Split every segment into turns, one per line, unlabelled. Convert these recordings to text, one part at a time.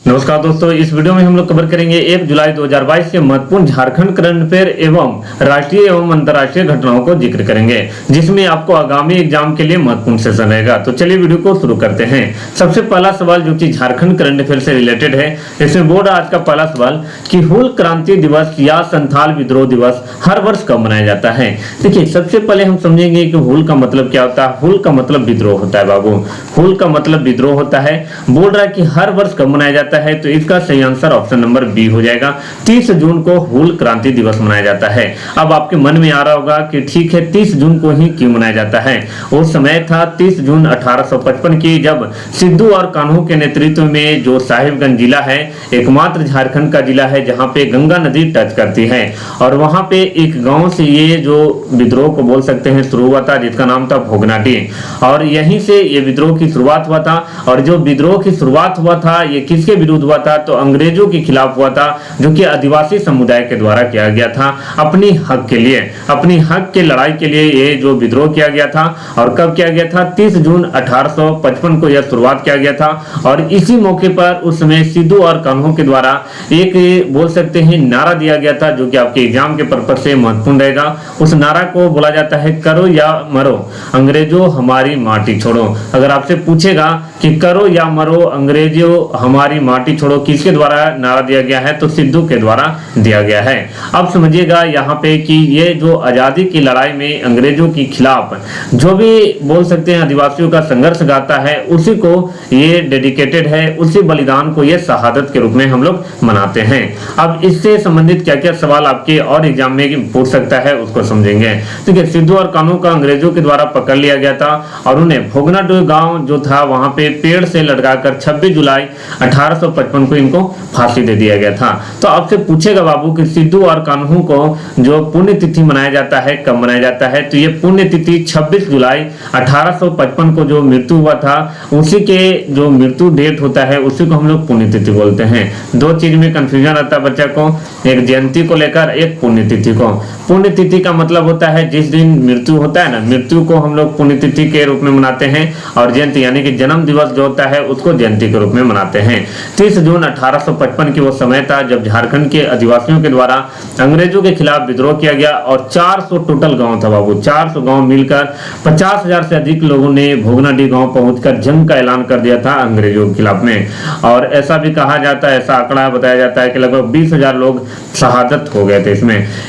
नमस्कार दोस्तों, इस वीडियो में हम लोग कवर करेंगे 1 जुलाई 2022 के महत्वपूर्ण झारखंड करंट अफेयर एवं राष्ट्रीय एवं अंतर्राष्ट्रीय घटनाओं को जिक्र करेंगे, जिसमें आपको आगामी एग्जाम के लिए महत्वपूर्ण सेशन रहेगा। तो चलिए वीडियो को शुरू करते हैं। सबसे पहला सवाल जो कि झारखंड करंट अफेयर से रिलेटेड है, इसमें बोर्ड आज का पहला सवाल कि हूल क्रांति दिवस या संथाल विद्रोह दिवस हर वर्ष कब मनाया जाता है। देखिए, सबसे पहले हम समझेंगे कि हूल का मतलब क्या होता है। हूल का मतलब विद्रोह होता है बाबू, हूल का मतलब विद्रोह होता है। बोल रहा है कि हर वर्ष कब मनाया जाता है, तो इसका सही आंसर ऑप्शन नंबर बी हो जाएगा। 30 जून को हूल क्रांति दिवस मनाया जाता है। अब आपके मन में आ रहा होगा कि ठीक है, 30 जून को ही क्यों मनाया जाता है। वो समय था 30 जून 1855 की, जब सिद्धू और कान्हू के नेतृत्व में जो साहिबगंज जिला है, एकमात्र झारखंड का जिला है जहां पे गंगा नदी टच करती है, और वहां पे एक गांव से ये जो विद्रोह को बोल सकते हैं शुरू हुआ था, जिसका नाम था भोगनाटी, और यहीं से ये विद्रोह की शुरुआत हुआ था। और जो विद्रोह की शुरुआत हुआ था, ये किसके विरुद्ध हुआ था, तो अंग्रेजों के खिलाफ हुआ था, जो कि आदिवासी समुदाय के द्वारा किया गया था। अपनी हक के लिए, अपनी हक के लड़ाई के लिए ये जो विद्रोह किया गया था। और कब किया गया था, 30 जून 1855 को यह शुरुआत किया गया था। और इसी मौके पर उस समय सिद्धू और कान्हू के द्वारा एक बोल सकते हैं नारा दिया गया था, जो कि आपके एग्जाम के पर्पज से महत्वपूर्ण रहेगा। उस नारा को बोला जाता है, करो या मरो अंग्रेजों हमारी माटी छोड़ो। अगर आपसे पूछेगा कि करो या मरो अंग्रेजों हमारी माटी छोड़ो किसके द्वारा नारा दिया गया है, तो सिद्धू के द्वारा दिया गया है। अब समझिएगा यहाँ पे कि ये जो आजादी की लड़ाई में अंग्रेजों के खिलाफ जो भी बोल सकते हैं आदिवासियों का संघर्ष गाता है, उसी को ये डेडिकेटेड है, उसी बलिदान को ये शहादत के रूप में हम लोग मनाते हैं। अब इससे संबंधित क्या क्या सवाल आपके और एग्जाम में पूछ सकता है, उसको समझेंगे। ठीक है, सिद्धू और कान्हू का अंग्रेजों के द्वारा पकड़ लिया गया था, और उन्हें भोगनाडोह गांव जो था वहां पे पेड़ से लटकाकर 26 जुलाई 1855 को इनको फांसी दे दिया गया था। तो आपसे पूछेगा बाबू कि सिद्धू और कान्हू को जो पुण्यतिथि मनाया जाता है, कब मनाया जाता है, तो ये पुण्यतिथि 26 जुलाई 1855 को जो मृत्यु हुआ था, उसी के जो मृत्यु डेट होता है, उसी को हम लोग पुण्यतिथि बोलते हैं। दो चीज में कंफ्यूजन आता है बच्चा को, एक जयंती को लेकर, एक पुण्यतिथि को। पुण्यतिथि का मतलब होता है जिस दिन मृत्यु होता है ना, मृत्यु को हम लोग पुण्यतिथि के रूप में मनाते हैं, और जयंती यानी कि जन्म दिवस जो होता है उसको जयंती के रूप में मनाते हैं। 30 जून 1855 की वो समय था जब झारखंड के आदिवासियों के द्वारा अंग्रेजों के खिलाफ विद्रोह किया गया, और 400 टोटल गांव था बाबू, 400 गांव मिलकर 50,000 से अधिक लोगों ने भोगनाडी गांव पहुंचकर जंग का ऐलान कर दिया था अंग्रेजों के खिलाफ में। और ऐसा भी कहा जाता है, ऐसा आंकड़ा बताया जाता है कि लगभग 20,000 लोग शहादत हो गए थे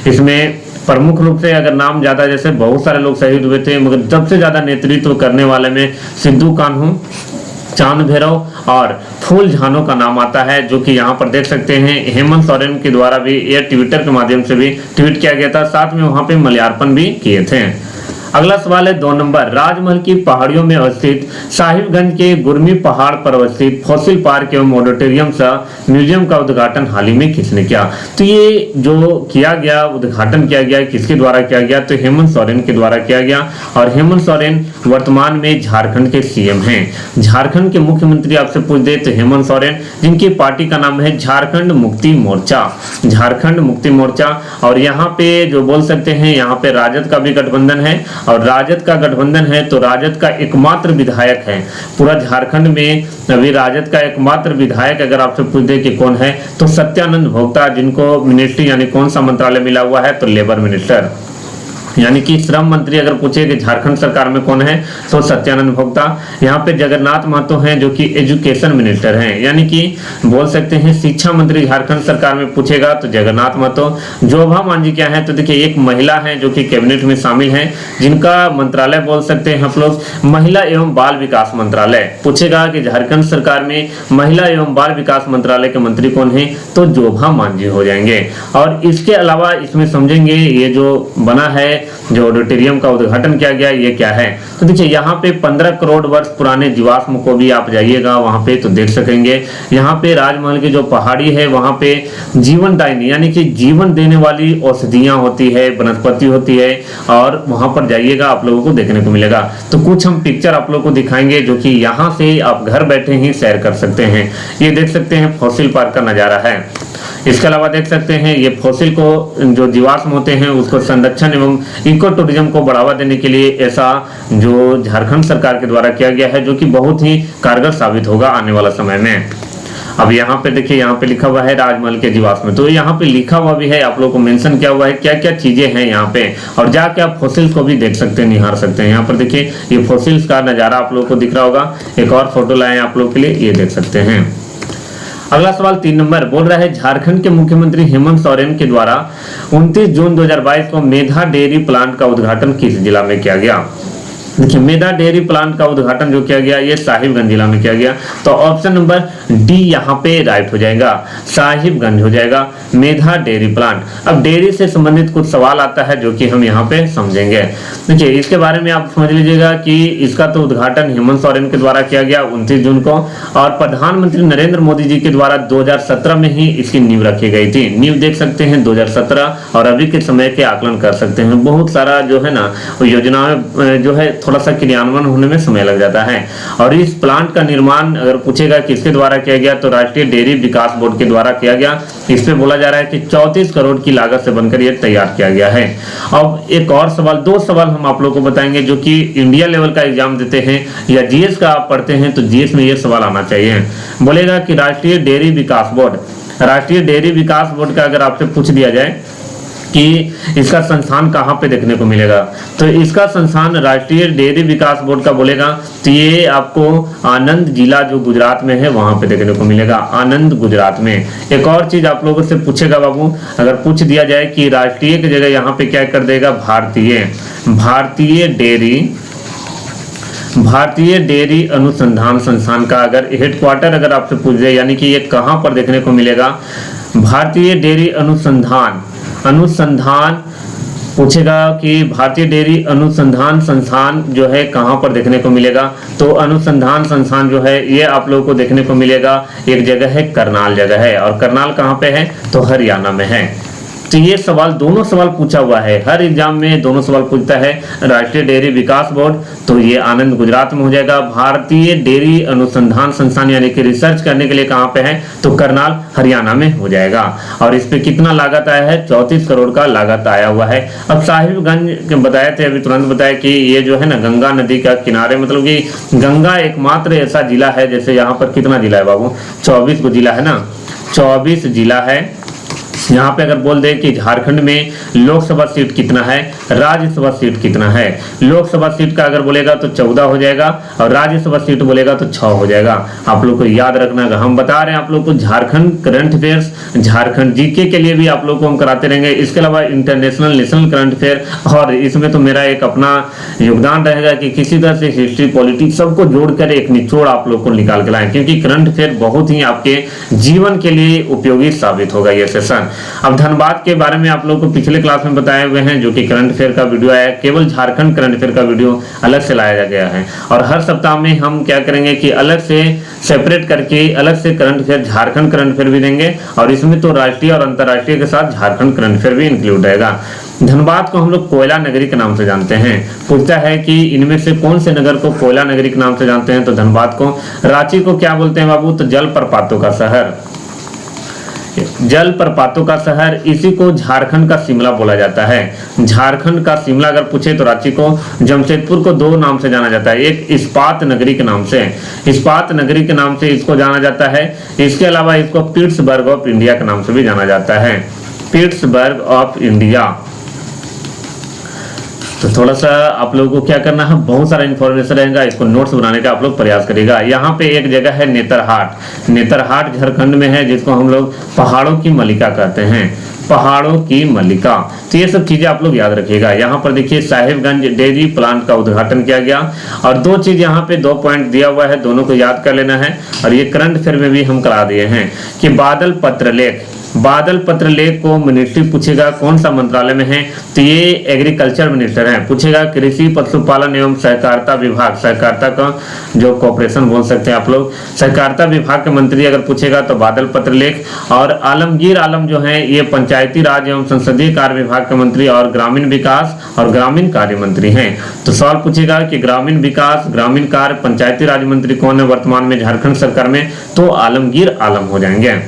इसमें प्रमुख रूप से अगर नाम ज्यादा, जैसे बहुत सारे लोग शहीद हुए थे, मगर सबसे ज्यादा नेतृत्व करने वाले में सिद्धू कान्हू, चांद भैरव और फूल झानो का नाम आता है, जो कि यहाँ पर देख सकते हैं हेमंत सोरेन के द्वारा भी ये ट्विटर के माध्यम से भी ट्वीट किया गया था, साथ में वहां पे माल्यार्पण भी किए थे। अगला सवाल है 2 नंबर, राजमहल की पहाड़ियों में अवस्थित साहिबगंज के गुरमी पहाड़ पर अवस्थित फॉसिल पार्क एवं ऑडिटोरियम सह म्यूजियम का उद्घाटन हाल ही में किसने किया। तो ये जो किया गया, उद्घाटन किया गया, किसके द्वारा किया गया, तो हेमंत सोरेन के द्वारा किया गया। और हेमंत सोरेन वर्तमान में झारखंड के सीएम हैं। झारखंड के मुख्यमंत्री आपसे पूछ दे तो हेमंत सोरेन, जिनकी पार्टी का नाम है झारखंड मुक्ति मोर्चा, झारखंड मुक्ति मोर्चा। और यहाँ पे जो बोल सकते हैं, यहाँ पे राजद का भी गठबंधन है, और राजद का गठबंधन है तो राजद का एकमात्र विधायक है पूरा झारखंड में। अभी राजद का एकमात्र विधायक अगर आपसे पूछ दे कि कौन है, तो सत्यानंद भोक्ता, जिनको मिनिस्ट्री यानी कौन सा मंत्रालय मिला हुआ है, तो लेबर मिनिस्टर, यानी कि श्रम मंत्री। अगर पूछे कि झारखंड सरकार में कौन है, तो सत्यानंद भोक्ता। यहाँ पे जगन्नाथ महतो हैं, जो कि एजुकेशन मिनिस्टर हैं, यानी कि बोल सकते हैं शिक्षा मंत्री झारखंड सरकार में पूछेगा तो जगन्नाथ महतो। जोभा मांझी क्या है, तो देखिए एक महिला है जो कि कैबिनेट में शामिल है, जिनका मंत्रालय बोल सकते हैं आप लोग महिला एवं बाल विकास मंत्रालय। पूछेगा कि झारखंड सरकार में महिला एवं बाल विकास मंत्रालय के मंत्री कौन है, तो जोभा मांझी हो जाएंगे। और इसके अलावा इसमें समझेंगे ये जो बना है, जो ऑडिटोरियम का उद्घाटन किया गया, ये क्या है, तो देखिए यहाँ पे 15 करोड़ वर्ष पुराने जीवाश्म को भी आप जाइएगा वहां पे तो देख सकेंगे। यहाँ पे राजमहल की जो पहाड़ी है, वहां पे जीवनदायिनी यानी कि जीवन देने वाली औषधियां होती है, वनस्पति होती है, और वहां पर जाइएगा आप लोगों को देखने को मिलेगा। तो कुछ हम पिक्चर आप लोगों को दिखाएंगे, जो कि यहाँ से आप घर बैठे ही सैर कर सकते हैं। ये देख सकते हैं फॉसिल पार्क का नजारा है। इसके अलावा देख सकते हैं ये फॉसिल को जो जीवाश्म होते हैं उसको संरक्षण एवं इको टूरिज्म को बढ़ावा देने के लिए ऐसा जो झारखंड सरकार के द्वारा किया गया है, जो कि बहुत ही कारगर साबित होगा आने वाला समय में। अब यहाँ पे देखिए, यहाँ पे लिखा हुआ है राजमहल के जीवाश्म, तो यहाँ पे लिखा हुआ भी है, आप लोगों को मेंशन किया हुआ है क्या क्या चीजें हैं यहाँ पे, और जाके आप फॉसिल्स को भी देख सकते हैं, निहार सकते हैं। यहाँ पर देखिए ये फॉसिल्स का नजारा आप लोगों को दिख रहा होगा। एक और फोटो लाए आप लोगों के लिए, ये देख सकते हैं। अगला सवाल 3 नंबर बोल रहा है, झारखंड के मुख्यमंत्री हेमंत सोरेन के द्वारा 29 जून 2022 को मेधा डेयरी प्लांट का उद्घाटन किस जिला में किया गया? देखिए मेधा डेयरी प्लांट का उद्घाटन जो किया गया ये साहिबगंज जिला में किया गया, तो ऑप्शन नंबर डी यहाँ पे राइट हो जाएगा, साहिबगंज हो जाएगा मेधा डेयरी प्लांट। अब डेयरी से संबंधित कुछ सवाल आता है जो कि हम यहाँ पे समझेंगे। देखिए इसके बारे में आप समझ लीजिएगा कि इसका तो उद्घाटन हेमंत सोरेन के द्वारा किया गया 29 जून को, और प्रधानमंत्री नरेंद्र मोदी जी के द्वारा 2017 में ही इसकी नींव रखी गई थी। नींव देख सकते हैं 2017, और अभी के समय के आकलन कर सकते हैं। बहुत सारा जो है ना योजना जो है थोड़ा सा क्रियान्वयन होने में समय लग जाता है। और इस प्लांट का निर्माण अगर पूछेगा किसके द्वारा किया गया, तो राष्ट्रीय डेयरी विकास बोर्ड के द्वारा किया गया। इस पे बोला जा रहा है कि 34 करोड़ की लागत से बनकर यह तैयार किया गया है। अब एक और सवाल, 2 सवाल हम आप लोगों को बताएंगे जो कि इंडिया लेवल का एग्जाम देते हैं या जीएस का आप पढ़ते हैं, तो जीएस में ये सवाल आना चाहिए। बोलेगा कि राष्ट्रीय डेयरी विकास बोर्ड, राष्ट्रीय डेयरी विकास बोर्ड का अगर आपसे पूछ दिया जाए कि इसका संस्थान कहाँ पे देखने को मिलेगा, तो इसका संस्थान राष्ट्रीय डेयरी विकास बोर्ड का बोलेगा तो ये आपको आनंद जिला जो गुजरात में है वहां पे देखने को मिलेगा, आनंद गुजरात में। एक और चीज आप लोगों से पूछेगा बाबू, अगर पूछ दिया जाए कि राष्ट्रीय की जगह यहाँ पे क्या कर देगा, भारतीय डेयरी अनुसंधान संस्थान का अगर हेडक्वार्टर अगर आपसे पूछ जाए, यानी कि ये कहाँ पर देखने को मिलेगा, भारतीय डेयरी अनुसंधान पूछेगा कि भारतीय डेयरी अनुसंधान संस्थान जो है कहाँ पर देखने को मिलेगा, तो अनुसंधान संस्थान जो है ये आप लोगों को देखने को मिलेगा, एक जगह है करनाल जगह है, और करनाल कहाँ पे है, तो हरियाणा में है। तो ये सवाल, दोनों सवाल पूछा हुआ है, हर एग्जाम में दोनों सवाल पूछता है। राष्ट्रीय डेयरी विकास बोर्ड तो ये आनंद गुजरात में हो जाएगा, भारतीय डेयरी अनुसंधान संस्थान यानी कि रिसर्च करने के लिए कहाँ पे है, तो करनाल हरियाणा में हो जाएगा। और इस पे कितना लागत आया है, 34 करोड़ का लागत आया हुआ है। अब साहिबगंज बताए थे, अभी तुरंत बताया कि ये जो है ना गंगा नदी का किनारे, मतलब कि गंगा एकमात्र ऐसा जिला है, जैसे यहाँ पर कितना जिला है बाबू, 24 को जिला है ना, 24 जिला है। यहाँ पे अगर बोल दे कि झारखंड में लोकसभा सीट कितना है, राज्यसभा सीट कितना है, लोकसभा सीट का अगर बोलेगा तो 14 हो जाएगा, और राज्यसभा सीट बोलेगा तो 6 हो जाएगा। आप लोग को याद रखना, हम बता रहे हैं आप लोग को Jharkhand current affairs, Jharkhand GK के लिए भी आप लोग को हम कराते रहेंगे। इसके अलावा इंटरनेशनल नेशनल करंट अफेयर, और इसमें तो मेरा एक अपना योगदान रहेगा कि किसी तरह से हिस्ट्री पॉलिटिक्स सबको जोड़कर एक निचोड़ आप लोग को निकाल के लाएं, क्योंकि करंट अफेयर बहुत ही आपके जीवन के लिए उपयोगी साबित होगा ये सेशन। अब धनबाद के बारे में आप लोगों को पिछले क्लास में बताए हुए हैं, जो कि करंट अफेयर का वीडियो आया, केवल झारखंड करंट अफेयर का वीडियो अलग से लाया गया है। और हर सप्ताह में हम क्या करेंगे कि अलग से सेपरेट करके अलग से current affair, Jharkhand current affair भी देंगे, और इसमें तो राष्ट्रीय और अंतर्राष्ट्रीय के साथ झारखंड करंट अफेयर भी इंक्लूड रहेगा। धनबाद को हम लोग कोयला नगरी के नाम से जानते हैं। पूछता है कि इनमें से कौन से नगर को कोयला नगरी के नाम से जानते हैं, तो धनबाद को। रांची को क्या बोलते हैं बाबू, तो जल प्रपातों का शहर, जल प्रपातों का शहर। इसी को झारखंड का शिमला बोला जाता है। झारखंड का शिमला अगर पूछे तो रांची को। जमशेदपुर को 2 नाम से जाना जाता है, एक इस्पात नगरी के नाम से, इस्पात नगरी के नाम से इसको जाना जाता है। इसके अलावा इसको पिट्सबर्ग ऑफ इंडिया के नाम से भी जाना जाता है, पिट्सबर्ग ऑफ इंडिया। तो थोड़ा सा आप लोगों को क्या करना है, बहुत सारा इंफॉर्मेशन रहेगा, इसको नोट्स बनाने का आप लोग प्रयास करिएगा। यहाँ पे एक जगह है नेतरहाट, नेतरहाट झारखंड में है, जिसको हम लोग पहाड़ों की मल्लिका कहते हैं, पहाड़ों की मल्लिका। तो ये सब चीजें आप लोग याद रखिएगा। यहाँ पर देखिए साहिबगंज डेयरी प्लांट का उद्घाटन किया गया, और 2 चीज यहाँ पे 2 पॉइंट दिया हुआ है, दोनों को याद कर लेना है। और ये करंट अफेयर में भी हम करा दिए हैं कि बादल पत्र लेख, बादल पत्र लेख को मिनिस्ट्री पूछेगा कौन सा मंत्रालय में है, तो ये एग्रीकल्चर मिनिस्टर है। पूछेगा कृषि पशुपालन एवं सहकारिता विभाग, सहकारिता का जो कॉर्पोरेशन बोल सकते हैं आप लोग, सहकारिता विभाग के मंत्री अगर पूछेगा तो बादल पत्र लेख। और आलमगीर आलम जो है ये पंचायती राज एवं संसदीय कार्य विभाग के मंत्री और ग्रामीण विकास और ग्रामीण कार्य मंत्री हैं। तो सवाल पूछेगा कि ग्रामीण विकास, ग्रामीण कार्य, पंचायती राज मंत्री कौन है वर्तमान में झारखंड सरकार में, तो आलमगीर आलम हो जाएंगे।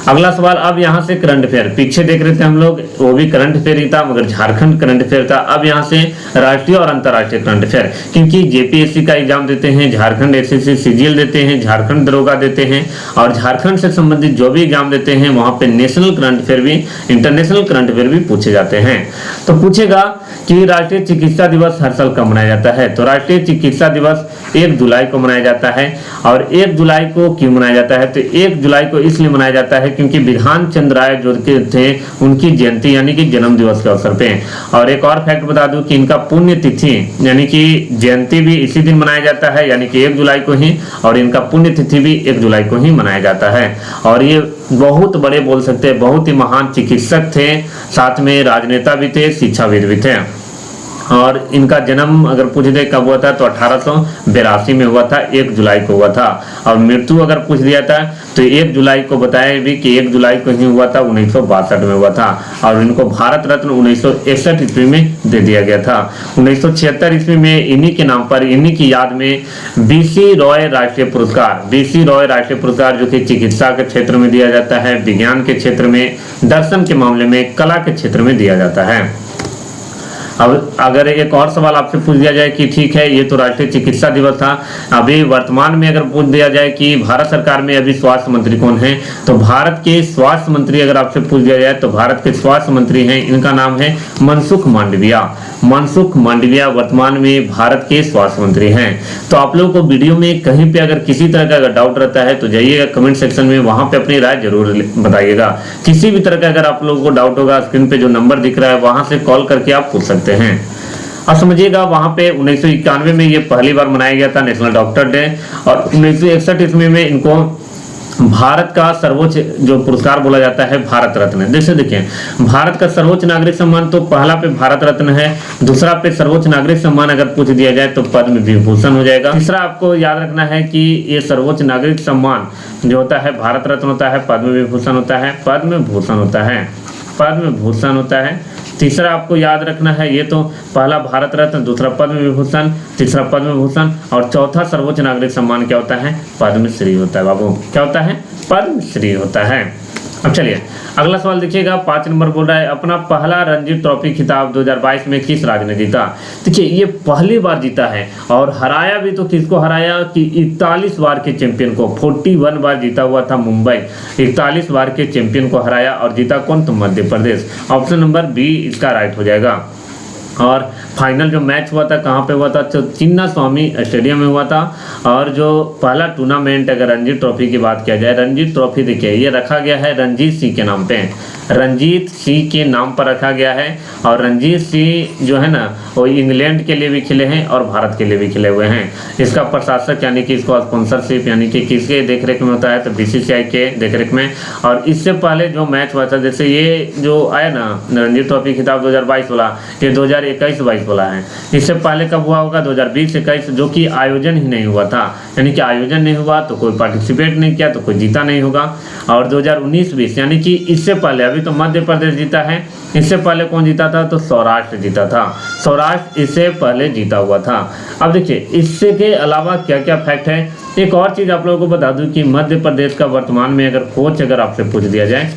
अगला सवाल, अब यहाँ से करंट अफेयर, पीछे देख रहे थे हम लोग वो भी करंट अफेयर ही था मगर झारखंड करंट अफेयर था। अब यहाँ से राष्ट्रीय और अंतर्राष्ट्रीय करंट अफेयर, क्योंकि जेपीएससी का एग्जाम देते हैं, झारखंड एसएससी सीजीएल देते हैं, झारखंड दरोगा देते हैं और झारखंड से संबंधित जो भी एग्जाम देते हैं वहां पे नेशनल करंट अफेयर भी, इंटरनेशनल करंट अफेयर भी पूछे जाते हैं। तो पूछेगा कि राष्ट्रीय चिकित्सा दिवस हर साल कब मनाया जाता है, तो राष्ट्रीय चिकित्सा दिवस 1 जुलाई को मनाया जाता है। और 1 जुलाई को क्यों मनाया जाता है, तो 1 जुलाई को इसलिए मनाया जाता है क्योंकि विधान चंद्र राय जो थे उनकी जयंती यानी कि जन्म दिवस के अवसर पे। और एक और फैक्ट बता दूं कि इनका पुण्य तिथि यानी कि जयंती भी इसी दिन मनाया जाता है यानी कि 1 जुलाई को ही, और इनका पुण्य तिथि भी 1 जुलाई को ही मनाया जाता है। और ये बहुत बड़े बोल सकते हैं, बहुत ही महान चिकित्सक थे, साथ में राजनेता भी थे, शिक्षाविद भी थे। और इनका जन्म अगर पूछ दे कब हुआ था तो 1882 में हुआ था, 1 जुलाई को हुआ था। और मृत्यु अगर पूछ दिया था तो 1 जुलाई को बताया भी कि 1 जुलाई को ही हुआ था, 1962 में हुआ था। और इनको भारत रत्न 1961 ईस्वी में दे दिया गया था। 1976 ईस्वी में इन्हीं के नाम पर, इन्हीं की याद में बीसी रॉय राष्ट्रीय पुरस्कार, बीसी रॉय राष्ट्रीय पुरस्कार जो कि चिकित्सा के क्षेत्र में दिया जाता है, विज्ञान के क्षेत्र में, दर्शन के मामले में, कला के क्षेत्र में दिया जाता है। अब अगर एक और सवाल आपसे पूछ दिया जाए कि ठीक है ये तो राष्ट्रीय चिकित्सा दिवस था, अभी वर्तमान में अगर पूछ दिया जाए कि भारत सरकार में अभी स्वास्थ्य मंत्री कौन है, तो भारत के स्वास्थ्य मंत्री अगर आपसे पूछ दिया जाए तो भारत के स्वास्थ्य मंत्री हैं, इनका नाम है मनसुख मांडविया। मनसुख मांडविया वर्तमान में भारत के स्वास्थ्य मंत्री हैं। तो आप लोगों को वीडियो में कहीं पे अगर किसी तरह का अगर डाउट रहता है तो जाइएगा कमेंट सेक्शन में, वहां पे अपनी राय जरूर बताइएगा। किसी भी तरह का अगर आप लोगों को डाउट होगा, स्क्रीन पे जो नंबर दिख रहा है वहां से कॉल करके आप पूछ सकते हैं। अब समझिएगा वहां पे 1991 में ये पहली बार मनाया गया था नेशनल डॉक्टर डे, और 1961 ईस्वी में इनको भारत का सर्वोच्च जो पुरस्कार बोला जाता है भारत रत्न। जैसे देखें भारत का सर्वोच्च नागरिक सम्मान तो पहला पे भारत रत्न है, दूसरा पे सर्वोच्च नागरिक सम्मान अगर पूछ दिया जाए तो पद्म विभूषण हो जाएगा। तीसरा आपको याद रखना है कि ये सर्वोच्च नागरिक सम्मान जो होता है भारत रत्न होता है, पद्म विभूषण होता है, पद्म भूषण होता है, पद्म भूषण होता है। तीसरा आपको याद रखना है, ये तो पहला भारत रत्न, दूसरा पद्म विभूषण, तीसरा पद्म भूषण, और चौथा सर्वोच्च नागरिक सम्मान क्या होता है, पद्मश्री होता है। बाबू क्या होता है, पद्मश्री होता है। अब चलिए अगला सवाल देखिएगा, 5 नंबर बोल रहा है अपना पहला रणजी ट्रॉफी खिताब 2022 में किस राज्य ने जीता। देखिए ये पहली बार जीता है और हराया भी तो किसको हराया कि 41 बार के चैंपियन को, 41 बार जीता हुआ था मुंबई, 41 बार के चैंपियन को हराया और जीता कौन, तो Madhya Pradesh. Option number B इसका राइट हो जाएगा। और फाइनल जो मैच हुआ था कहाँ पे हुआ था, तो चिन्ना स्वामी स्टेडियम में हुआ था। और जो पहला टूर्नामेंट अगर रणजी ट्रॉफी की बात किया जाए, रणजी ट्रॉफी देखिए ये रखा गया है रणजीत सिंह के नाम पे, रणजीत सिंह के नाम पर रखा गया है। और रणजीत सिंह जो है ना वो इंग्लैंड के लिए भी खेले हैं और भारत के लिए भी खेले हुए हैं। इसका प्रशासक यानी कि इसको स्पॉन्सरशिप यानी कि किसके देखरेख में होता है, तो बीसीसीआई के देखरेख में। और इससे पहले जो मैच हुआ था, जैसे ये जो आया ना रणजी ट्रॉफी खिताब 2022 वाला, ये 2021-22 वाला है। इससे पहले कब हुआ होगा, 2020-21, जो कि आयोजन ही नहीं हुआ था, यानी कि आयोजन नहीं हुआ तो कोई पार्टिसिपेट नहीं किया तो कोई जीता नहीं होगा। और 2019-20 यानी कि इससे पहले, अभी तो मध्य प्रदेश जीता है, इससे पहले कौन जीता था, तो सौराष्ट्र जीता था, सौराष्ट्र इससे पहले जीता हुआ था। अब देखिए इससे के अलावा क्या क्या फैक्ट है, एक और चीज आप लोगों को बता दूं कि मध्य प्रदेश का वर्तमान में अगर कोच अगर आपसे पूछ दिया जाए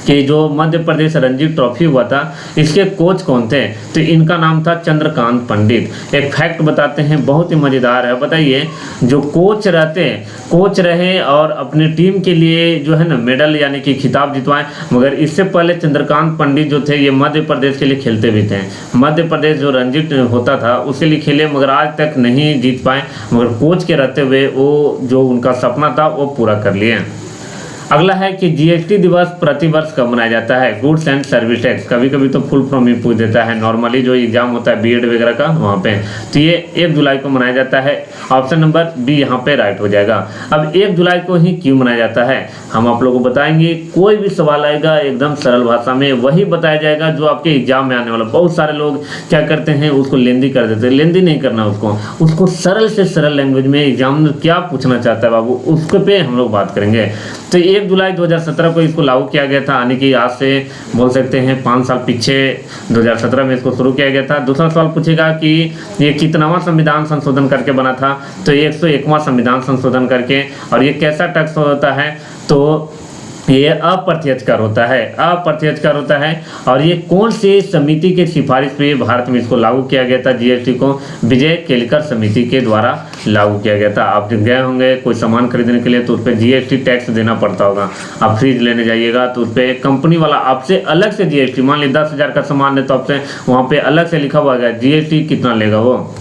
कि जो मध्य प्रदेश रणजी ट्रॉफी हुआ था इसके कोच कौन थे, तो इनका नाम था चंद्रकांत पंडित। एक फैक्ट बताते हैं बहुत ही मजेदार है, बताइए जो कोच रहते हैं, कोच रहे और अपनी टीम के लिए जो है ना मेडल यानी कि खिताब जितवाए, मगर इससे पहले चंद्रकांत पंडित जो थे ये मध्य प्रदेश के लिए खेलते भी थे। मध्य प्रदेश जो रणजी होता था उसके लिए खेले मगर आज तक नहीं जीत पाए, मगर कोच के रहते हुए वो जो उनका सपना था वो पूरा कर लिए। अगला है कि जीएसटी दिवस प्रतिवर्ष कब मनाया जाता है, गुड्स एंड सर्विस टैक्स। कभी कभी तो फुल फॉर्म ही पूछ देता है, नॉर्मली जो एग्जाम होता है बीएड वगैरह का वहाँ पे, तो ये 1 जुलाई को मनाया जाता है। ऑप्शन नंबर बी यहाँ पे राइट हो जाएगा। अब 1 जुलाई को ही क्यों मनाया जाता है हम आप लोगों को बताएंगे। कोई भी सवाल आएगा एकदम सरल भाषा में वही बताया जाएगा जो आपके एग्जाम में आने वाला। बहुत सारे लोग क्या करते हैं उसको लेंदी कर देते हैं, लेंदी नहीं करना उसको सरल से सरल लैंग्वेज में एग्जाम क्या पूछना चाहता है बाबू उसके पे हम लोग बात करेंगे। तो 1 जुलाई 2017 को इसको लागू किया गया था, यानी कि आज से बोल सकते हैं 5 साल पीछे 2017 में इसको शुरू किया गया था। दूसरा सवाल पूछेगा कि ये कितनावां संविधान संशोधन करके बना था, तो 101वां संविधान संशोधन करके। और ये कैसा टैक्स होता है, तो ये अप्रत्यक्ष कर होता है, अप्रत्यक्ष कर होता है। और ये कौन सी समिति की सिफारिश पे भारत में इसको लागू किया गया था? जीएसटी को विजय केलकर समिति के द्वारा लागू किया गया था। आप जब गए होंगे कोई सामान खरीदने के लिए तो उस पर जीएसटी टैक्स देना पड़ता होगा। आप फ्रिज लेने जाइएगा तो उस पर कंपनी वाला आपसे अलग से जीएसटी, मान ली 10,000 का सामान है तो आपसे वहाँ पे अलग से लिखा हुआ है जीएसटी कितना लेगा वो।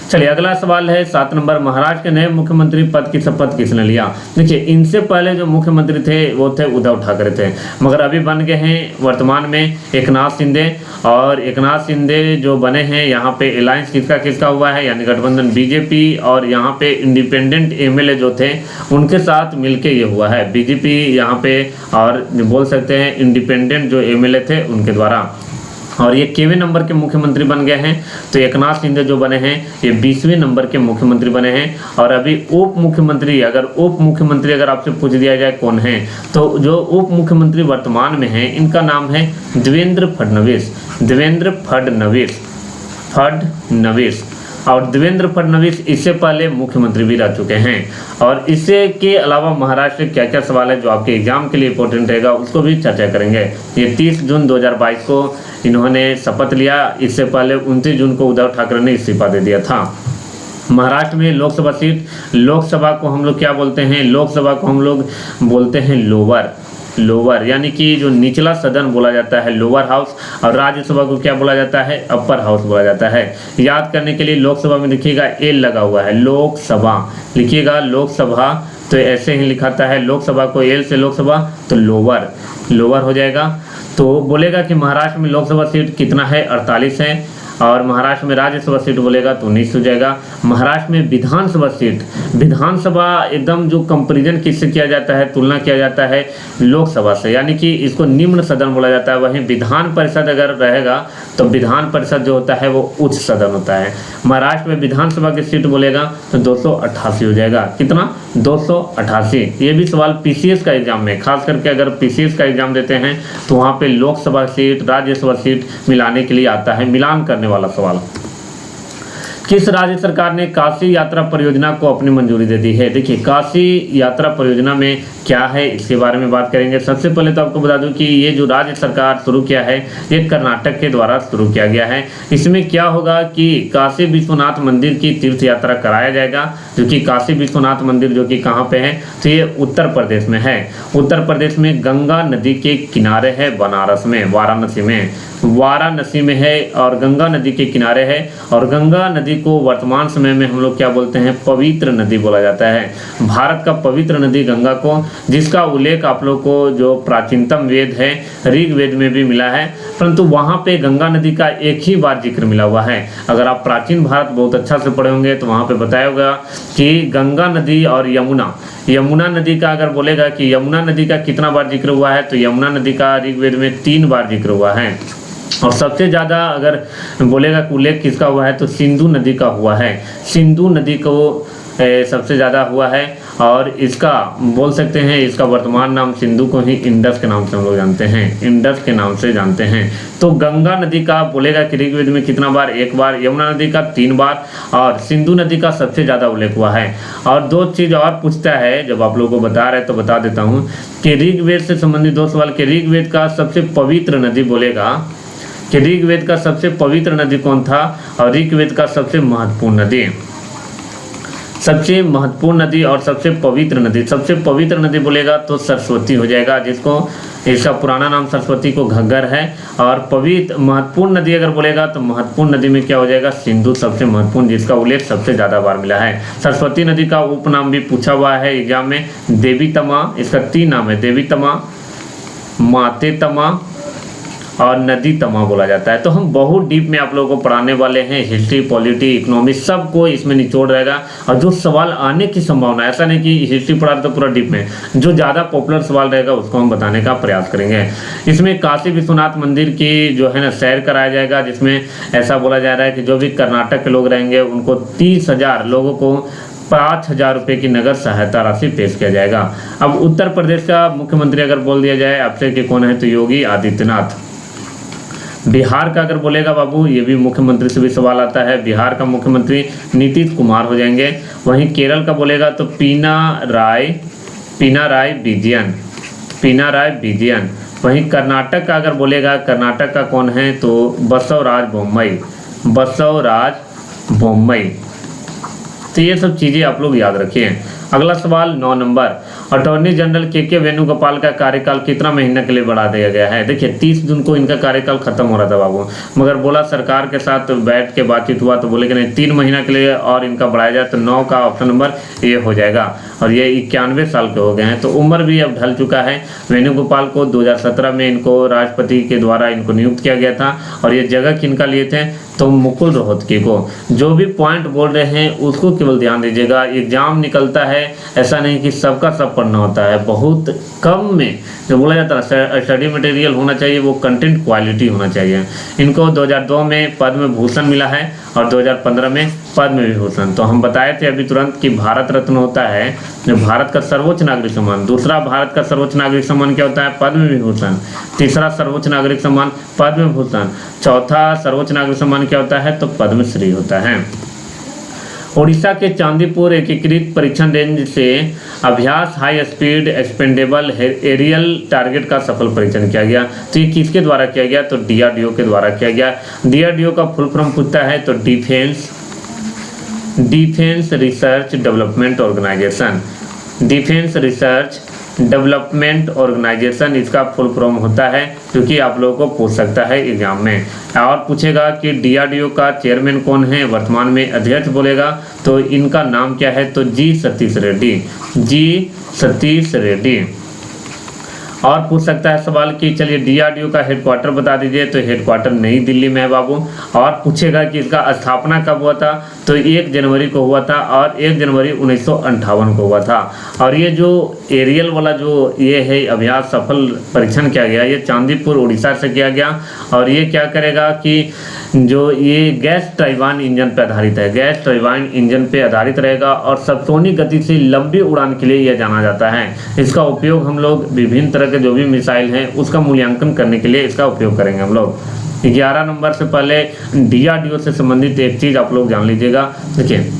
चलिए अगला सवाल है 7 नंबर, महाराष्ट्र के नए मुख्यमंत्री पद की शपथ किसने लिया? देखिए इनसे पहले जो मुख्यमंत्री थे वो थे उद्धव ठाकरे थे, मगर अभी बन गए हैं वर्तमान में एकनाथ शिंदे। और एकनाथ शिंदे जो बने हैं यहाँ पे अलायंस किसका हुआ है, यानी गठबंधन बीजेपी और यहाँ पे इंडिपेंडेंट एमएलए जो थे उनके साथ मिलके ये हुआ है। बीजेपी यहाँ पे और बोल सकते हैं इंडिपेंडेंट जो एमएलए थे उनके द्वारा। और ये केवें नंबर के मुख्यमंत्री बन गए हैं? तो एकनाथ शिंदे जो बने हैं ये 20वें नंबर के मुख्यमंत्री बने हैं। और अभी उप मुख्यमंत्री अगर आपसे पूछ दिया जाए कौन है, तो जो उप मुख्यमंत्री वर्तमान में हैं इनका नाम है देवेंद्र फडणवीस। और देवेंद्र फडणवीस इससे पहले मुख्यमंत्री भी रह चुके हैं। और इससे के अलावा महाराष्ट्र क्या क्या सवाल है जो आपके एग्जाम के लिए इंपॉर्टेंट रहेगा उसको भी चर्चा करेंगे। ये 30 जून 2022 को इन्होंने शपथ लिया। इससे पहले 29 जून को उद्धव ठाकरे ने इस्तीफा दे दिया था। महाराष्ट्र में लोकसभा सीट, लोकसभा को हम लोग क्या बोलते हैं? लोकसभा को हम लोग बोलते हैं लोअर, यानी कि जो निचला सदन बोला जाता है लोअर हाउस। और राज्यसभा को क्या बोला जाता है? अपर हाउस बोला जाता है। याद करने के लिए लोकसभा में देखिएगा एल लगा हुआ है, लोकसभा लिखिएगा, लोकसभा तो ऐसे ही लिखाता है। लोकसभा को एल से लोकसभा तो लोअर हो जाएगा। तो बोलेगा कि महाराष्ट्र में लोकसभा सीट कितना है? 48 है। और महाराष्ट्र में राज्यसभा सीट बोलेगा तो 19 हो जाएगा। महाराष्ट्र में विधानसभा एकदम जो कंपेरिजन किससे किया जाता है, तुलना किया जाता है लोकसभा से, यानी कि इसको निम्न सदन बोला जाता है। वहीं विधान परिषद अगर रहेगा तो विधान परिषद जो होता है वो उच्च सदन होता है। महाराष्ट्र में विधानसभा की सीट बोलेगा तो 288 हो जाएगा। कितना? 288। ये भी सवाल पीसीएस का एग्जाम में, खास करके अगर पीसीएस का एग्जाम देते हैं तो वहाँ पे लोकसभा सीट राज्यसभा सीट मिलाने के लिए आता है, मिलान करने वाला सवाल। किस राज्य सरकार ने काशी यात्रा परियोजना को अपनी मंजूरी दे दी है? देखिए काशी यात्रा परियोजना में क्या है इसके बारे में बात करेंगे। सबसे पहले तो आपको बता दूं कि ये जो राज्य सरकार शुरू किया है ये कर्नाटक के द्वारा शुरू किया गया है। इसमें क्या होगा कि काशी विश्वनाथ मंदिर की तीर्थ यात्रा कराया जाएगा, जो कि काशी विश्वनाथ मंदिर जो कि कहाँ पे है? तो ये उत्तर प्रदेश में है। उत्तर प्रदेश में गंगा नदी के किनारे है, बनारस में, वाराणसी में है और गंगा नदी के किनारे है। और गंगा नदी को वर्तमान समय में हम लोग क्या बोलते हैं? पवित्र नदी बोला जाता है। भारत का पवित्र नदी गंगा को, जिसका उल्लेख आप लोग को जो प्राचीनतम वेद है ऋग्वेद में भी मिला है, परंतु वहाँ पे गंगा नदी का एक ही बार जिक्र मिला हुआ है। अगर आप प्राचीन भारत बहुत अच्छा से पढ़े होंगे तो वहाँ पे बताया होगा कि गंगा नदी और यमुना नदी का अगर बोलेगा कि यमुना नदी का कितना बार जिक्र हुआ है, तो यमुना नदी का ऋग्वेद में 3 बार जिक्र हुआ है। और सबसे ज़्यादा अगर बोलेगा कि उल्लेख किसका हुआ है तो सिंधु नदी का हुआ है। सिंधु नदी को सबसे ज़्यादा हुआ है। और इसका बोल सकते हैं इसका वर्तमान नाम सिंधु को ही इंडस के नाम से हम लोग जानते हैं, इंडस के नाम से जानते हैं। तो गंगा नदी का बोलेगा कि ऋग्वेद में कितना बार? 1 बार। यमुना नदी का 3 बार और सिंधु नदी का सबसे ज़्यादा उल्लेख हुआ है। और 2 चीज़ और पूछता है, जब आप लोगों को बता रहे तो बता देता हूँ कि ऋग्वेद से संबंधित 2 सवाल के ऋग्वेद का सबसे पवित्र नदी बोलेगा कि ऋग्वेद का सबसे पवित्र नदी कौन था और ऋग्वेद का सबसे महत्वपूर्ण नदी और सबसे पवित्र नदी बोलेगा तो सरस्वती हो जाएगा, जिसको इसका पुराना नाम सरस्वती को घग्गर है। और महत्वपूर्ण नदी अगर बोलेगा तो महत्वपूर्ण नदी में क्या हो जाएगा? सिंधु सबसे महत्वपूर्ण, जिसका उल्लेख सबसे ज़्यादा बार मिला है। सरस्वती नदी का उपनाम भी पूछा हुआ है एग्जाम में, देवीतमा। इसका 3 नाम है, देवीतमा, मातेतमा और नदी तमा बोला जाता है। तो हम बहुत डीप में आप लोगों को पढ़ाने वाले हैं, हिस्ट्री, पॉलिटी, इकोनॉमी सबको इसमें निचोड़ रहेगा। और जो सवाल आने की संभावना, ऐसा नहीं कि हिस्ट्री पढ़ा तो पूरा डीप में, जो ज़्यादा पॉपुलर सवाल रहेगा उसको हम बताने का प्रयास करेंगे। इसमें काशी विश्वनाथ मंदिर की जो है ना सैर कराया जाएगा, जिसमें ऐसा बोला जा रहा है कि जो भी कर्नाटक के लोग रहेंगे उनको 30,000 लोगों को 5,000 रुपये की नगद सहायता राशि पेश किया जाएगा। अब उत्तर प्रदेश का मुख्यमंत्री अगर बोल दिया जाए आपसे कि कौन है, तो योगी आदित्यनाथ। बिहार का अगर बोलेगा बाबू, ये भी मुख्यमंत्री से भी सवाल आता है, बिहार का मुख्यमंत्री नीतीश कुमार हो जाएंगे। वहीं केरल का बोलेगा तो पीनाराई विजयन। पिनाराय विजयन। वहीं कर्नाटक का अगर बोलेगा, कर्नाटक का कौन है तो बसवराज बोम्मई, बसवराज बोम्मई। तो ये सब चीज़ें आप लोग याद रखिए। अगला सवाल 9 नंबर, अटॉर्नी जनरल के वेणुगोपाल का कार्यकाल कितना महीना के लिए बढ़ा दिया गया है? देखिए 30 जून को इनका कार्यकाल खत्म हो रहा था बाबू, मगर बोला सरकार के साथ बैठ के बातचीत हुआ तो बोले कि नहीं 3 महीना के लिए और इनका बढ़ाया जाए, तो 9 का ऑप्शन नंबर ये हो जाएगा। और ये 91 साल के हो गए हैं, तो उम्र भी अब ढल चुका है। वेणुगोपाल को 2017 में इनको राष्ट्रपति के द्वारा इनको नियुक्त किया गया था, और ये जगह किनका लिए थे तो मुकुल रोहतगी को। जो भी पॉइंट बोल रहे हैं उसको केवल ध्यान दीजिएगा, एग्जाम निकलता है, ऐसा नहीं कि सबका सब पढ़ना होता है। बहुत कम में जो बोला जाता है स्टडी मटेरियल होना चाहिए, वो कंटेंट क्वालिटी होना चाहिए। इनको 2002 में पद्म भूषण मिला है और 2015 में पद्म विभूषण। तो हम बताए थे अभी तुरंत कि भारत रत्न होता है जो भारत का सर्वोच्च नागरिक सम्मान, दूसरा भारत का सर्वोच्च नागरिक सम्मान क्या होता है? पद्म विभूषण। तीसरा सर्वोच्च नागरिक सम्मान पद्म भूषण। चौथा सर्वोच्च नागरिक सम्मान क्या होता है? तो पद्मश्री होता है। ओडिशा के चांदीपुर एकीकृत परीक्षण रेंज से अभ्यास high speed expendable aerial target का सफल परीक्षण किया गया। तो ये किसके द्वारा किया गया? तो डीआरडीओ के द्वारा किया गया। डीआरडीओ का फुल फॉर्म पूछता है तो defence research development organisation. Defence research development organisation इसका फुल फॉर्म होता है, क्योंकि आप लोगों को पूछ सकता है एग्जाम में। और पूछेगा कि डीआरडीओ का चेयरमैन कौन है, वर्तमान में अध्यक्ष बोलेगा तो इनका नाम क्या है? तो जी सतीश रेड्डी, जी सतीश रेड्डी। और पूछ सकता है सवाल कि चलिए डीआरडीओ का हेडक्वार्टर बता दीजिए, तो हेडक्वार्टर नई दिल्ली में है बाबू। और पूछेगा कि इसका स्थापना कब हुआ था, तो 1 जनवरी को हुआ था और 1 जनवरी 1958 को हुआ था। और ये जो एरियल वाला जो ये है अभ्यास सफल परीक्षण किया गया, ये चांदीपुर उड़ीसा से किया गया। और ये क्या करेगा कि जो ये गैस टरबाइन इंजन पे आधारित है, गैस टरबाइन इंजन पे आधारित रहेगा और सबसोनिक गति से लंबी उड़ान के लिए यह जाना जाता है। इसका उपयोग हम लोग विभिन्न तरह के जो भी मिसाइल हैं उसका मूल्यांकन करने के लिए इसका उपयोग करेंगे हम लोग। 11 नंबर से पहले डीआरडीओ से संबंधित एक चीज़ आप लोग जान लीजिएगा। देखिए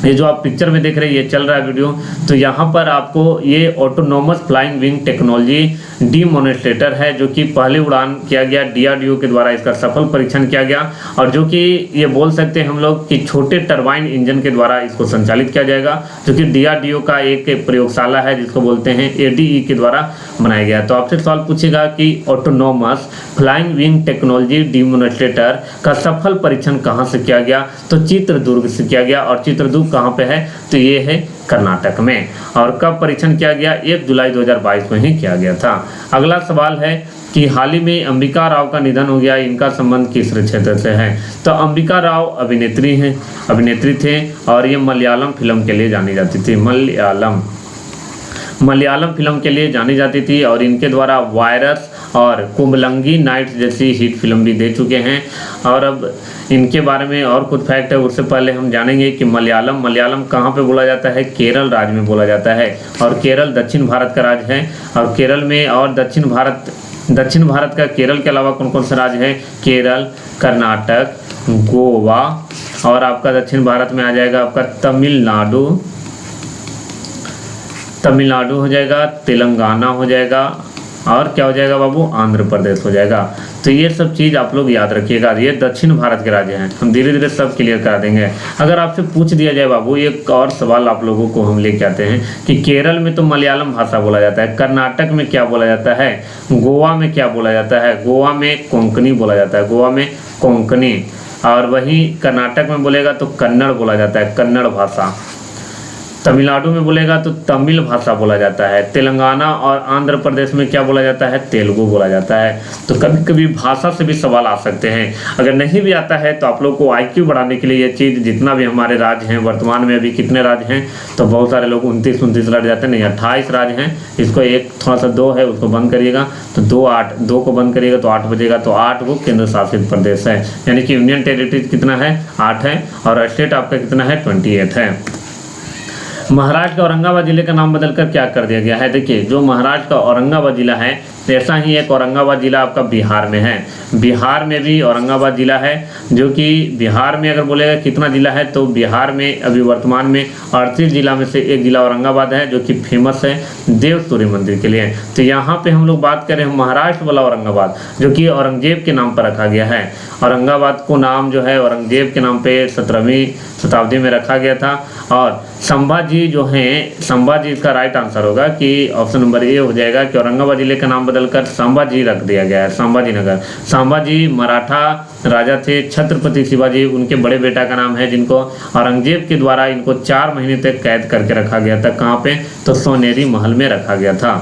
ये जो आप पिक्चर में देख रहे हैं ये चल रहा है वीडियो, तो यहाँ पर आपको ये ऑटोनोमस फ्लाइंग विंग टेक्नोलॉजी डीमोनेस्ट्रेटर है, जो कि पहले उड़ान किया गया डीआरडीओ के द्वारा, इसका सफल परीक्षण किया गया। और जो कि ये बोल सकते हैं हम लोग कि छोटे टरबाइन इंजन के द्वारा इसको संचालित किया जाएगा, जो कि डीआरडीओ का एक प्रयोगशाला है जिसको बोलते हैं एडीई के द्वारा बनाया गया। तो आपसे सवाल पूछेगा कि ऑटोनोमस फ्लाइंग विंग टेक्नोलॉजी डीमोनेस्ट्रेटर का सफल परीक्षण कहाँ से किया गया? तो चित्रदुर्ग से किया गया। और चित्रदुर्ग कहाँ पे है? तो ये है कर्नाटक में। और कब परीक्षण किया गया? 1 जुलाई 2022 में ही किया गया था। अगला सवाल है कि हाल ही में अंबिका राव का निधन हो गया, इनका संबंध किस क्षेत्र से है? तो अंबिका राव अभिनेत्री थे और ये मलयालम फिल्म के लिए जानी जाती थी। मलयालम फिल्म के लिए जानी जाती थी और इनके द्वारा वायरस और कुंभलंगी नाइट्स जैसी हिट फिल्म भी दे चुके हैं। और अब इनके बारे में और कुछ फैक्ट है, उससे पहले हम जानेंगे कि मलयालम कहाँ पे बोला जाता है? केरल राज्य में बोला जाता है। और केरल दक्षिण भारत का राज्य है। और केरल में और दक्षिण भारत का केरल के अलावा कौन कौन से राज्य है? केरल, कर्नाटक, गोवा, और आपका दक्षिण भारत में आ जाएगा आपका तमिलनाडु हो जाएगा, तेलंगाना हो जाएगा, और क्या हो जाएगा बाबू? आंध्र प्रदेश हो जाएगा। तो ये सब चीज़ आप लोग याद रखिएगा, ये दक्षिण भारत के राज्य हैं। हम धीरे धीरे सब क्लियर करा देंगे। अगर आपसे पूछ दिया जाए बाबू, एक और सवाल आप लोगों को हम लेके आते हैं कि केरल में तो मलयालम भाषा बोला जाता है, कर्नाटक में क्या बोला जाता है, गोवा में क्या बोला जाता है? गोवा में कोंकणी बोला जाता है, गोवा में कोंकणी। और वहीं कर्नाटक में बोलेगा तो कन्नड़ बोला जाता है, कन्नड़ भाषा। तमिलनाडु में बोलेगा तो तमिल भाषा बोला जाता है। तेलंगाना और आंध्र प्रदेश में क्या बोला जाता है? तेलुगु बोला जाता है। तो कभी कभी भाषा से भी सवाल आ सकते हैं। अगर नहीं भी आता है तो आप लोग को IQ बढ़ाने के लिए ये चीज़, जितना भी हमारे राज्य हैं वर्तमान में अभी कितने राज्य हैं, तो बहुत सारे लोग 29 लड़ जाते हैं, नहीं 28 राज्य हैं। इसको एक थोड़ा सा 2 है उसको बंद करिएगा तो 2 को बंद करिएगा तो 8 बजेगा। तो 8 वो केंद्र शासित प्रदेश है, यानी कि यूनियन टेरिटरीज कितना है? 8 है। और स्टेट आपका कितना है? 28 है। महाराष्ट्र का औरंगाबाद जिले का नाम बदलकर क्या कर दिया गया है? देखिए जो महाराष्ट्र का औरंगाबाद जिला है ऐसा ही एक औरंगाबाद जिला आपका बिहार में है। बिहार में भी औरंगाबाद जिला है, जो कि बिहार में अगर बोलेगा कितना जिला है तो बिहार में अभी वर्तमान में 38 जिला में से एक जिला औरंगाबाद है, जो कि फेमस है देव सूर्य मंदिर के लिए। तो यहाँ पे हम लोग बात करें महाराष्ट्र वाला औरंगाबाद, जो कि औरंगजेब के नाम पर रखा गया है। औरंगाबाद को नाम जो है औरंगजेब के नाम पे 17वीं शताब्दी में रखा गया था। और संभाजी जो हैं, संभाजी इसका राइट आंसर होगा कि ऑप्शन नंबर ए हो जाएगा कि औरंगाबाद जिले का नाम बदलकर संभाजी रख दिया गया है, संभाजी नगर। संभाजी मराठा राजा थे, छत्रपति शिवाजी उनके बड़े बेटा का नाम है, जिनको औरंगजेब के द्वारा इनको 4 महीने तक कैद करके रखा गया था। कहाँ पे? तो सोनेरी महल में रखा गया था।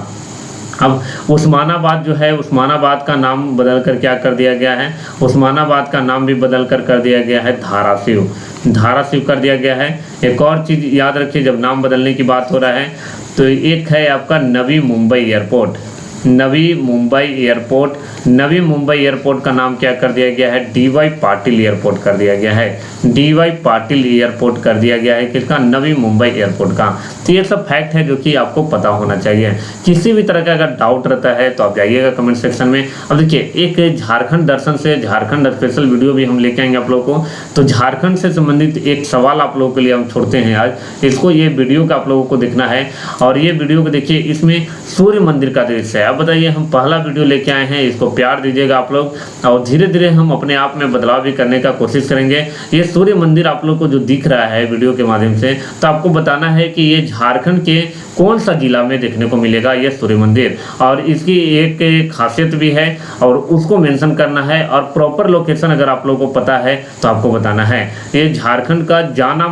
अब उस्मानाबाद जो है, उस्मानाबाद का नाम बदल कर क्या कर दिया गया है? उस्मानाबाद का नाम भी बदल कर दिया गया है धाराशिव, धाराशिव कर दिया गया है। एक और चीज़ याद रखिए जब नाम बदलने की बात हो रहा है तो एक है आपका Navi Mumbai airport. Navi Mumbai airport, Navi Mumbai airport का नाम क्या कर दिया गया है? डीवाई पाटिल एयरपोर्ट कर दिया गया है। डीवाई पाटिल एयरपोर्ट कर दिया गया है किसका? नवी मुंबई एयरपोर्ट का। तो ये सब फैक्ट है जो कि आपको पता होना चाहिए। किसी भी तरह का अगर डाउट रहता है तो आप जाइएगा कमेंट सेक्शन में। अब देखिए एक झारखंड दर्शन से झारखंड स्पेशल वीडियो भी हम लेके आएंगे आप लोगों को। तो झारखंड से संबंधित एक सवाल आप लोगों के लिए हम छोड़ते हैं आज, इसको ये वीडियो का आप लोगों को देखना है। और ये वीडियो को देखिए, इसमें सूर्य मंदिर का दृश्य है। अब बताइए, हम पहला वीडियो लेके आए हैं, इसको प्यार दीजिएगा आप लोग और धीरे धीरे हम अपने आप में बदलाव भी करने का कोशिश करेंगे। ये सूर्य मंदिर आप लोग को जो दिख रहा है वीडियो के माध्यम से, तो आपको बताना है कि ये झारखंड के कौन सा जिला में देखने को मिलेगा ये सूर्य मंदिर। और इसकी एक खासियत भी है और उसको मेंशन करना है, और प्रॉपर लोकेशन अगर आप लोगों को पता है तो आपको बताना है। ये झारखंड का जाना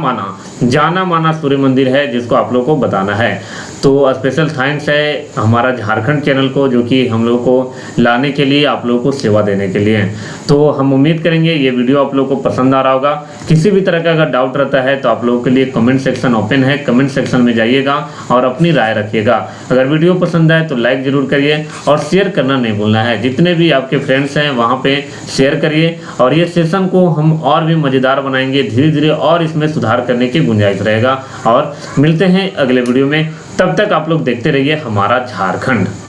माना सूर्य मंदिर है जिसको आप लोगों को बताना है। तो स्पेशल थैंक्स है हमारा झारखंड चैनल को, जो कि हम लोग को लाने के लिए, आप लोगों को सेवा देने के लिए। तो हम उम्मीद करेंगे ये वीडियो आप लोगों को पसंद आ रहा होगा। किसी भी तरह का अगर डाउट रहता है तो आप लोगों के लिए कमेंट सेक्शन ओपन है, कमेंट सेक्शन में जाइएगा और अपनी राय रखिएगा। अगर वीडियो पसंद आए तो लाइक जरूर करिए और शेयर करना नहीं भूलना है। जितने भी आपके फ्रेंड्स हैं वहाँ पे शेयर करिए, और ये सेशन को हम और भी मज़ेदार बनाएंगे धीरे धीरे, और इसमें सुधार करने की गुंजाइश रहेगा। और मिलते हैं अगले वीडियो में, तब तक आप लोग देखते रहिए हमारा झारखंड।